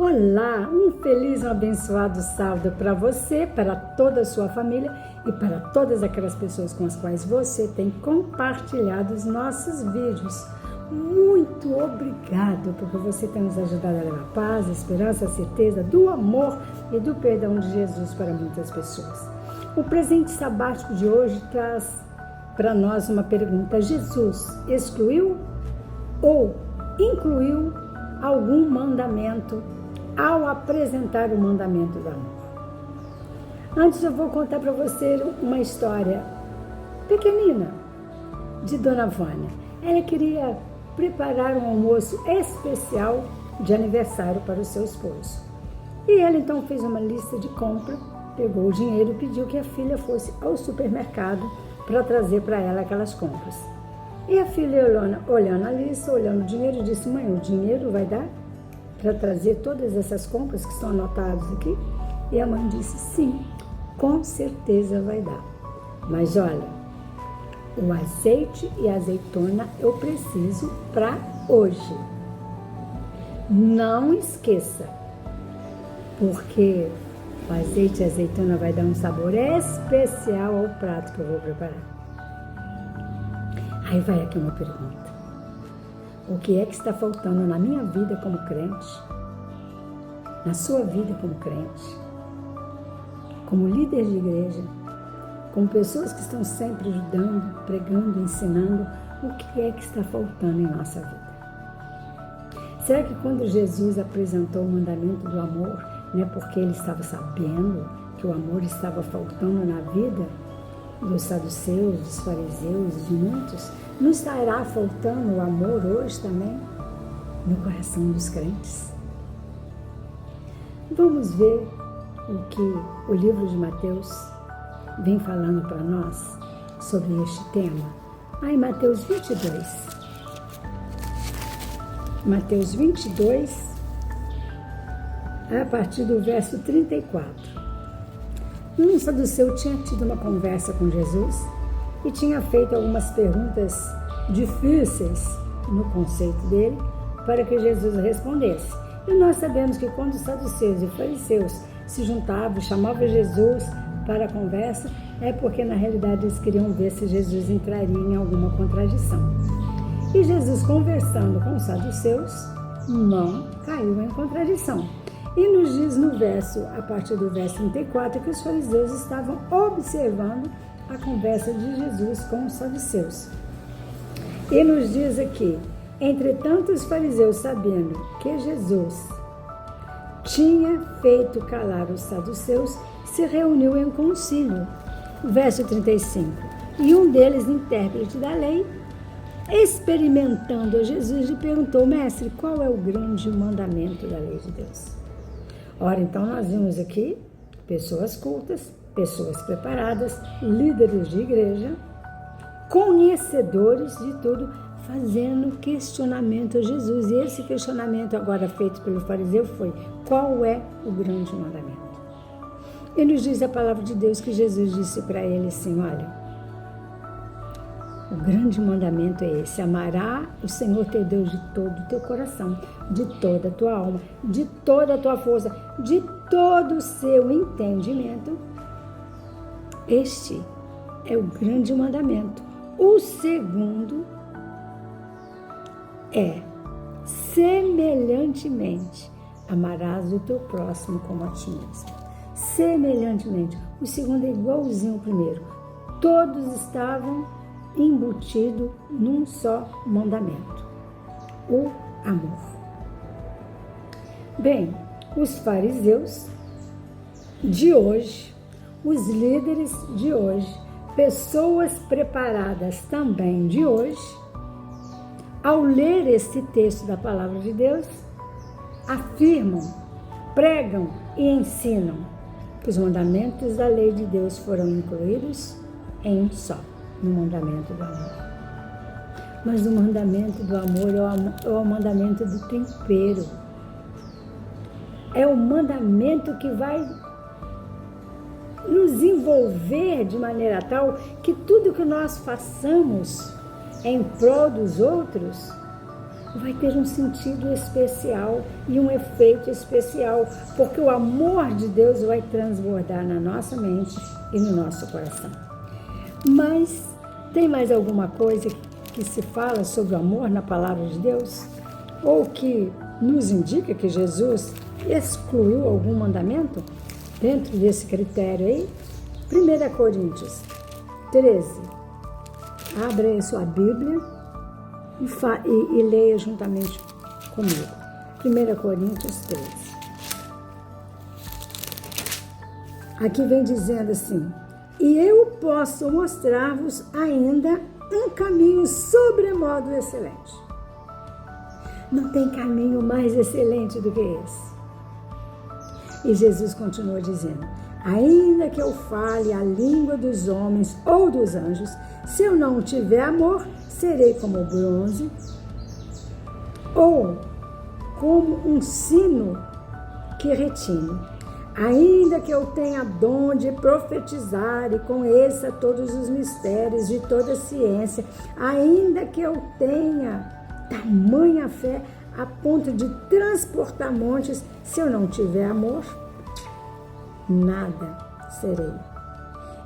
Olá, um feliz e um abençoado sábado para você, para toda a sua família e para todas aquelas pessoas com as quais você tem compartilhado os nossos vídeos. Muito obrigado porque você tem nos ajudado a levar paz, a esperança, a certeza do amor e do perdão de Jesus para muitas pessoas. O presente sabático de hoje traz para nós uma pergunta: Jesus excluiu ou incluiu algum mandamento ao apresentar o mandamento do amor? Antes eu vou contar para você uma história pequenina de Dona Vânia. Ela queria preparar um almoço especial de aniversário para o seu esposo. E ela então fez uma lista de compra, pegou o dinheiro e pediu que a filha fosse ao supermercado para trazer para ela aquelas compras. E a filha olhando a lista, olhando o dinheiro, disse: mãe, o dinheiro vai dar para trazer todas essas compras que estão anotadas aqui? E a mãe disse: sim, com certeza vai dar. Mas olha, o azeite e a azeitona eu preciso para hoje. Não esqueça, porque o azeite e a azeitona vai dar um sabor especial ao prato que eu vou preparar. Aí vai aqui uma pergunta: o que é que está faltando na minha vida como crente, na sua vida como crente, como líder de igreja, como pessoas que estão sempre ajudando, pregando, ensinando? O que é que está faltando em nossa vida? Será que quando Jesus apresentou o mandamento do amor, não é porque ele estava sabendo que o amor estava faltando na vida dos saduceus, dos fariseus, de muitos? Não estará faltando o amor hoje também no coração dos crentes? Vamos ver o que o livro de Mateus vem falando para nós sobre este tema. Em Mateus 22. Mateus 22, a partir do verso 34. Um saduceu tinha tido uma conversa com Jesus e tinha feito algumas perguntas difíceis no conceito dele para que Jesus respondesse. E nós sabemos que quando os saduceus e fariseus se juntavam e chamavam Jesus para a conversa, é porque na realidade eles queriam ver se Jesus entraria em alguma contradição. E Jesus, conversando com os saduceus, não caiu em contradição. E nos diz no verso, a partir do verso 34, que os fariseus estavam observando a conversa de Jesus com os saduceus. E nos diz aqui: entretanto, os fariseus, sabendo que Jesus tinha feito calar os saduceus, se reuniu em concílio. Verso 35. E um deles, intérprete da lei, experimentando a Jesus, lhe perguntou: mestre, qual é o grande mandamento da lei de Deus? Ora, então nós vimos aqui pessoas cultas, pessoas preparadas, líderes de igreja, conhecedores de tudo, fazendo questionamento a Jesus. E esse questionamento agora feito pelo fariseu foi: qual é o grande mandamento? E nos diz a palavra de Deus que Jesus disse para ele assim: olha, o grande mandamento é esse: amará o Senhor teu Deus de todo o teu coração, de toda a tua alma, de toda a tua força, de todo o seu entendimento. Este é o grande mandamento. O segundo é: semelhantemente, amarás o teu próximo como a ti mesmo. Semelhantemente. O segundo é igualzinho ao primeiro. Todos estavam embutidos num só mandamento: o amor. Bem, os fariseus de hoje, os líderes de hoje, pessoas preparadas também de hoje, ao ler esse texto da palavra de Deus, afirmam, pregam e ensinam que os mandamentos da lei de Deus foram incluídos em um só, no mandamento do amor. Mas o mandamento do amor é o mandamento do tempero. É o mandamento que vai nos envolver de maneira tal que tudo que nós façamos em prol dos outros vai ter um sentido especial e um efeito especial, porque o amor de Deus vai transbordar na nossa mente e no nosso coração. Mas tem mais alguma coisa que se fala sobre o amor na palavra de Deus? Ou que nos indica que Jesus excluiu algum mandamento dentro desse critério aí? 1 Coríntios 13. Abra aí sua Bíblia e leia juntamente comigo. 1 Coríntios 13. Aqui vem dizendo assim: e eu posso mostrar-vos ainda um caminho sobremodo excelente. Não tem caminho mais excelente do que esse. E Jesus continua dizendo: ainda que eu fale a língua dos homens ou dos anjos, se eu não tiver amor, serei como o bronze ou como um sino que retine. Ainda que eu tenha dom de profetizar e conheça todos os mistérios de toda a ciência, ainda que eu tenha tamanha fé a ponto de transportar montes, se eu não tiver amor, nada serei.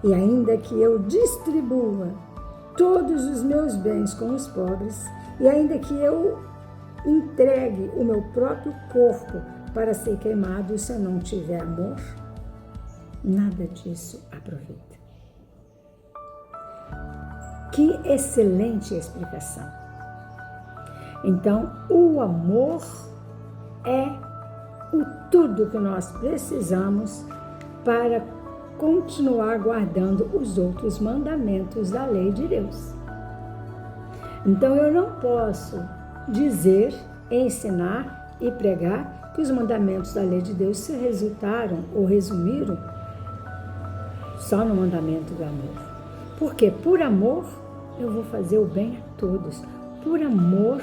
E ainda que eu distribua todos os meus bens com os pobres, e ainda que eu entregue o meu próprio corpo para ser queimado, se eu não tiver amor, nada disso aproveita. Que excelente explicação! Então, o amor é o tudo que nós precisamos para continuar guardando os outros mandamentos da lei de Deus. Então, eu não posso dizer, ensinar e pregar que os mandamentos da lei de Deus se resultaram ou resumiram só no mandamento do amor. Porque por amor eu vou fazer o bem a todos. Por amor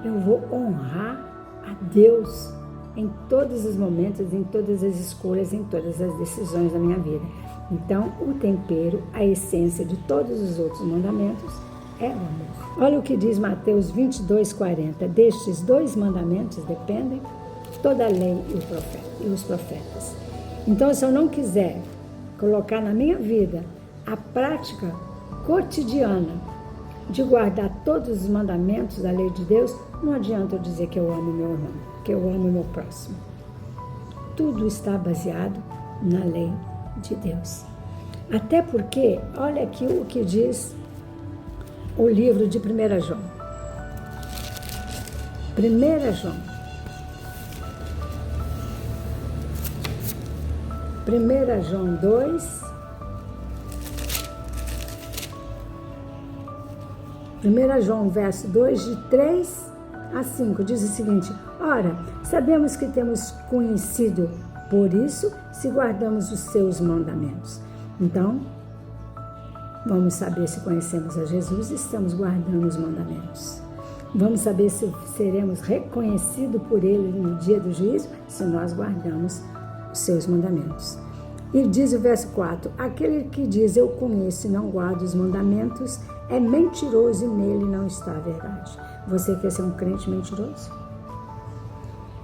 eu vou honrar a Deus em todos os momentos, em todas as escolhas, em todas as decisões da minha vida. Então, o tempero, a essência de todos os outros mandamentos é o amor. Olha o que diz Mateus 22:40. Destes 2 mandamentos dependem toda a lei e os profetas. Então, se eu não quiser colocar na minha vida a prática cotidiana de guardar todos os mandamentos da lei de Deus, não adianta eu dizer que eu amo meu irmão, que eu amo meu próximo. Tudo está baseado na lei de Deus. Até porque, olha aqui o que diz o livro de 1 João. 1 João. 1 João 2. 1 João, verso 2, de 3 a 5, diz o seguinte: ora, sabemos que temos conhecido por isso, se guardamos os seus mandamentos. Então, vamos saber se conhecemos a Jesus e estamos guardando os mandamentos. Vamos saber se seremos reconhecidos por Ele no dia do juízo, se nós guardamos os seus mandamentos. E diz o verso 4, aquele que diz eu conheço e não guardo os mandamentos é mentiroso e nele não está a verdade. Você quer ser um crente mentiroso?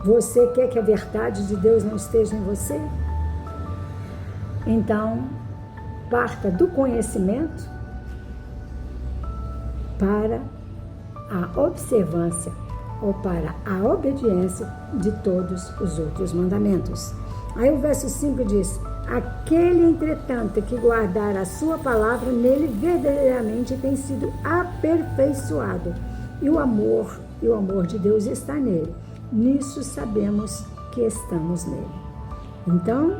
Você quer que a verdade de Deus não esteja em você? Então, parta do conhecimento para a observância ou para a obediência de todos os outros mandamentos. Aí o verso 5 diz: aquele, entretanto, que guardar a sua palavra, nele verdadeiramente tem sido aperfeiçoado. E o amor de Deus está nele. Nisso sabemos que estamos nele. Então,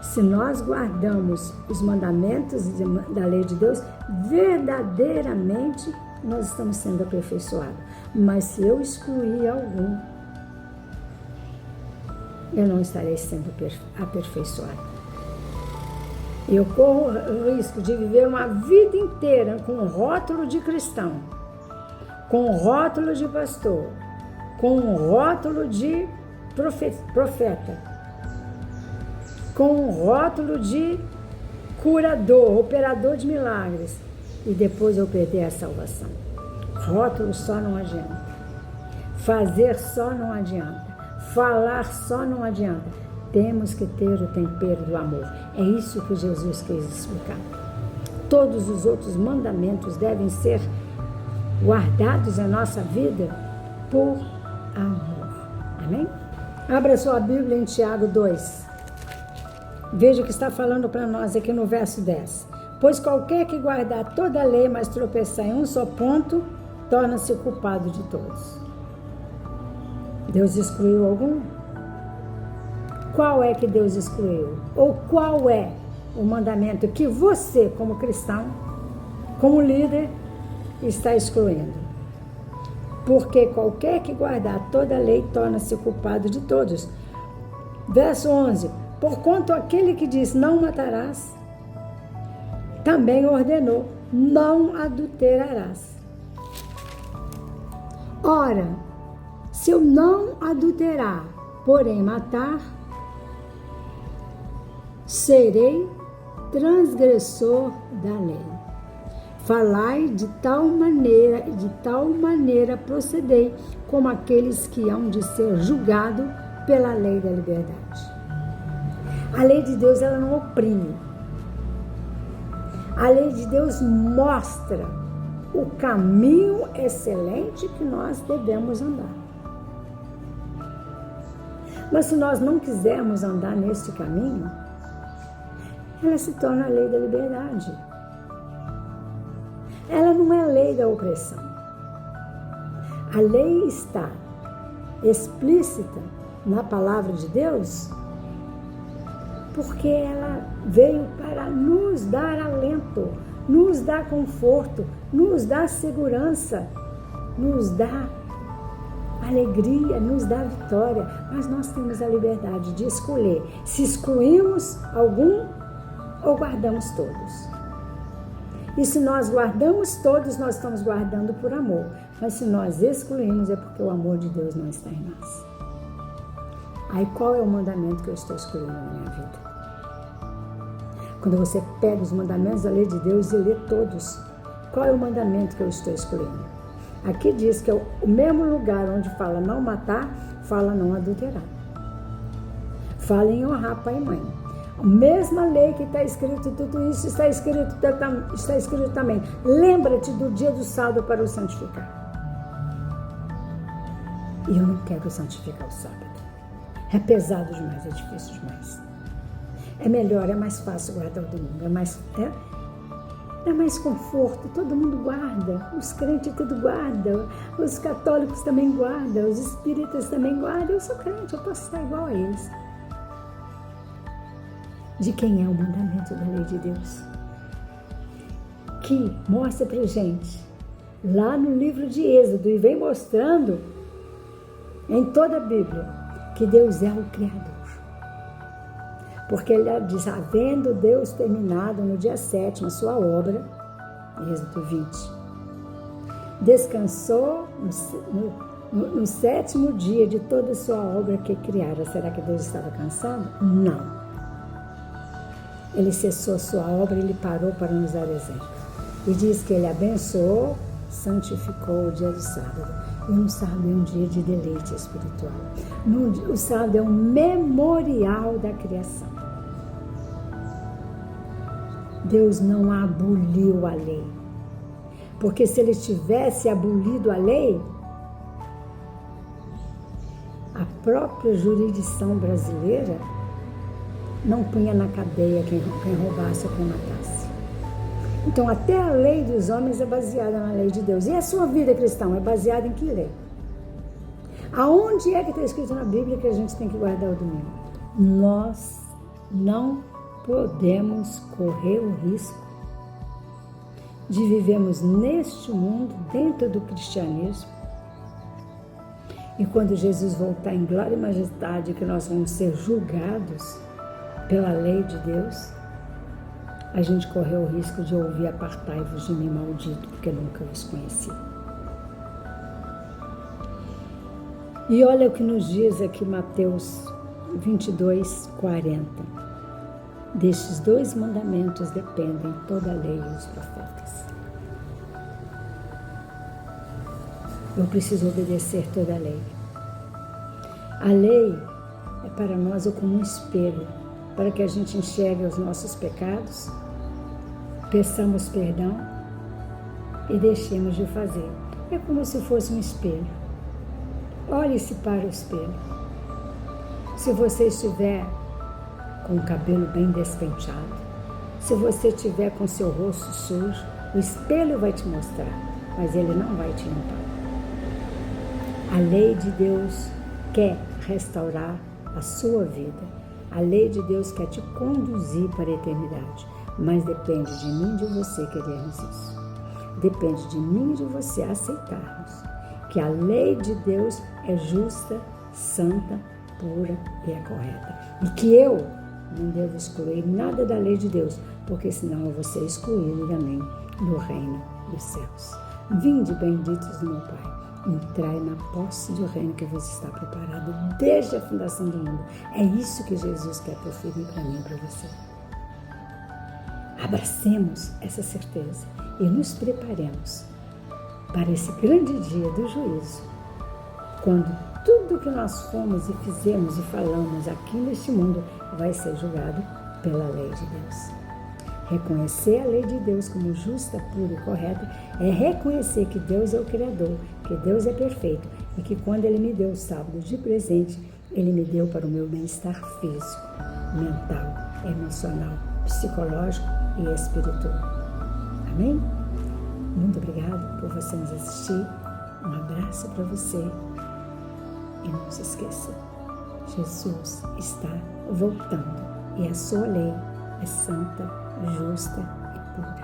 se nós guardamos os mandamentos da lei de Deus, verdadeiramente nós estamos sendo aperfeiçoados. Mas se eu excluir algum, eu não estarei sendo aperfeiçoado. Eu corro o risco de viver uma vida inteira com um rótulo de cristão, com um rótulo de pastor, com um rótulo de profeta, com um rótulo de curador, operador de milagres, e depois eu perder a salvação. Rótulo só não adianta. Fazer só não adianta. Falar só não adianta. Temos que ter o tempero do amor. É isso que Jesus quis explicar. Todos os outros mandamentos devem ser guardados na nossa vida por amor. Amém? Abra sua Bíblia em Tiago 2. Veja o que está falando para nós aqui no verso 10. Pois qualquer que guardar toda a lei, mas tropeçar em um só ponto, torna-se culpado de todos. Deus excluiu algum? Qual é que Deus excluiu? Ou qual é o mandamento que você, como cristão, como líder, está excluindo? Porque qualquer que guardar toda a lei torna-se culpado de todos. Verso 11. Porquanto aquele que diz não matarás, também ordenou, não adulterarás. Ora, se eu não adulterar, porém matar, serei transgressor da lei. Falai de tal maneira e de tal maneira procedei, como aqueles que hão de ser julgados pela lei da liberdade. A lei de Deus, ela não oprime. A lei de Deus mostra o caminho excelente que nós devemos andar. Mas se nós não quisermos andar neste caminho, ela se torna a lei da liberdade. Ela não é lei da opressão. A lei está explícita na palavra de Deus porque ela veio para nos dar alento, nos dar conforto, nos dar segurança, nos dar alegria, nos dá vitória. Mas nós temos a liberdade de escolher se excluímos algum ou guardamos todos. E se nós guardamos todos, nós estamos guardando por amor. Mas se nós excluímos, é porque o amor de Deus não está em nós. Aí qual é o mandamento que eu estou excluindo na minha vida? Quando você pega os mandamentos da lei de Deus e lê todos, qual é o mandamento que eu estou excluindo? Aqui diz que é o mesmo lugar onde fala não matar, fala não adulterar. Fala em honrar pai e mãe. A mesma lei que está escrito tudo isso, está escrito também. Lembra-te do dia do sábado para o santificar. E eu não quero santificar o sábado. É pesado demais, é difícil demais. É melhor, é mais fácil guardar o domingo. É mais conforto, todo mundo guarda. Os crentes tudo guardam. Os católicos também guardam. Os espíritas também guardam. Eu sou crente, eu posso estar igual a eles. De quem é o mandamento da lei de Deus? Que mostra pra gente lá no livro de Êxodo e vem mostrando em toda a Bíblia que Deus é o Criador. Porque ele diz, havendo Deus terminado no dia 7º a sua obra, Êxodo 20, descansou no 7º dia de toda a sua obra que criara. Será que Deus estava cansado? Não. Ele cessou sua obra e ele parou para nos dar exemplo. E diz que ele abençoou, santificou o dia do sábado. E um sábado é um dia de deleite espiritual. O sábado é um memorial da criação. Deus não aboliu a lei. Porque se ele tivesse abolido a lei, a própria jurisdição brasileira não punha na cadeia quem roubasse ou quem matasse. Então, até a lei dos homens é baseada na lei de Deus. E a sua vida cristã é baseada em que lei? Aonde é que está escrito na Bíblia que a gente tem que guardar o domingo? Nós não podemos correr o risco de vivermos neste mundo, dentro do cristianismo, e quando Jesus voltar em glória e majestade, que nós vamos ser julgados pela lei de Deus, a gente correu o risco de ouvir apartai-vos de mim, maldito, porque nunca vos conheci. E olha o que nos diz aqui Mateus 22, 40. Destes 2 mandamentos dependem toda a lei e os profetas. Eu preciso obedecer toda a lei. A lei é para nós como um espelho, para que a gente enxergue os nossos pecados, peçamos perdão e deixemos de fazer. É como se fosse um espelho. Olhe-se para o espelho. Se você estiver com o cabelo bem despenteado, se você estiver com seu rosto sujo, o espelho vai te mostrar, mas ele não vai te limpar. A lei de Deus quer restaurar a sua vida. A lei de Deus quer te conduzir para a eternidade, mas depende de mim e de você querermos isso. Depende de mim e de você aceitarmos que a lei de Deus é justa, santa, pura e é correta. E que eu não devo excluir nada da lei de Deus, porque senão eu vou ser excluído também do reino dos céus. Vinde, benditos do meu Pai, entrai na posse do reino que vos está preparado desde a fundação do mundo. É isso que Jesus quer proferir para mim e para você. Abracemos essa certeza e nos preparemos para esse grande dia do juízo, quando tudo que nós fomos e fizemos e falamos aqui neste mundo vai ser julgado pela lei de Deus. Reconhecer a lei de Deus como justa, pura e correta é reconhecer que Deus é o Criador, que Deus é perfeito e que quando Ele me deu o sábado de presente, Ele me deu para o meu bem-estar físico, mental, emocional, psicológico e espiritual. Amém? Muito obrigado por você nos assistir. Um abraço para você. E não se esqueça, Jesus está voltando e a sua lei é santa, justa e pura.